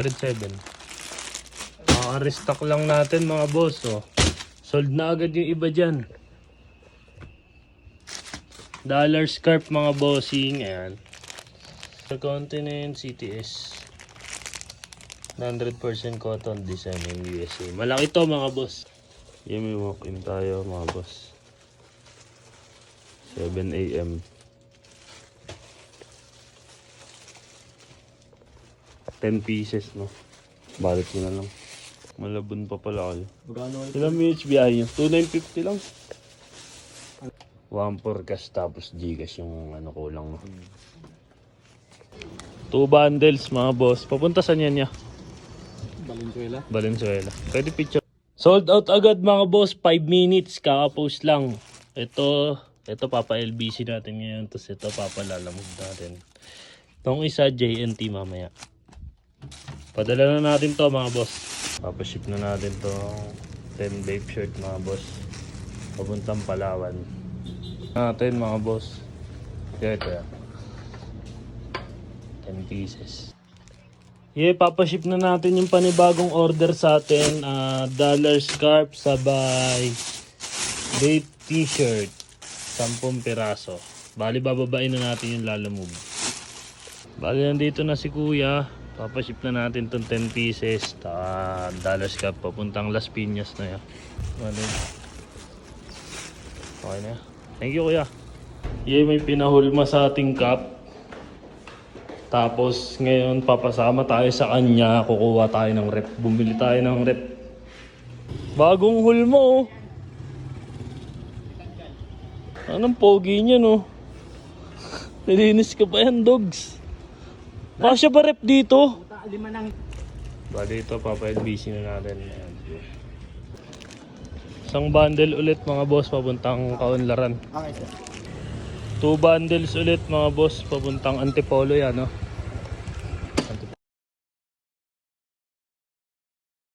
107. Restock lang natin mga boss. Oh. Sold na agad yung iba dyan. Dollar scarf mga bossing. Ayan. Sa Continent CTS. 100% cotton design ng USA. Malaki to mga boss. Yan, may walk-in tayo mga boss. 7 AM. 10 pieces, no? Balit ko na lang. Malabon pa pala kayo. Ilang minutes biyahe yun? 2,950 lang. 1 for cash tapos Gcash yung ano kulang, no? 2 bundles mga boss. Papunta saan yan niya? Valenzuela. Pwede picture. Sold out agad mga boss. 5 minutes. Kaka-post lang. Ito papa-LBC natin ngayon. Tapos ito papalalamog natin. Itong isa JNT mamaya. Padala na natin to mga boss. Papaship na natin tong 10 vape shirt mga boss. Papuntang Palawan. Natin mga boss. Ito yan. 10 pieces. Papaship na natin yung panibagong order sa atin. Dollar scarf sabay vape t-shirt. 10 piraso. Bali bababain na natin yung lalamove. Bali nandito na si kuya. Papaship na natin itong 10 pieces. Dollar scarf papuntang Las Piñas na yan. Okay na. Thank you kuya. May pinahulma sa ating cup. Tapos ngayon papasama tayo sa kanya. Kukuha tayo ng rep. Bumili tayo ng rep. Bagong hulma oh. Anong pogi niya no? Nilinis ka pa yan dogs. Kasya ba rep dito? Bali ito, papa-LBC na natin. Isang bundle ulit mga boss, papuntang Kaunlaran. Okay sir. 2 bundles ulit mga boss, papuntang Antipolo yan, no?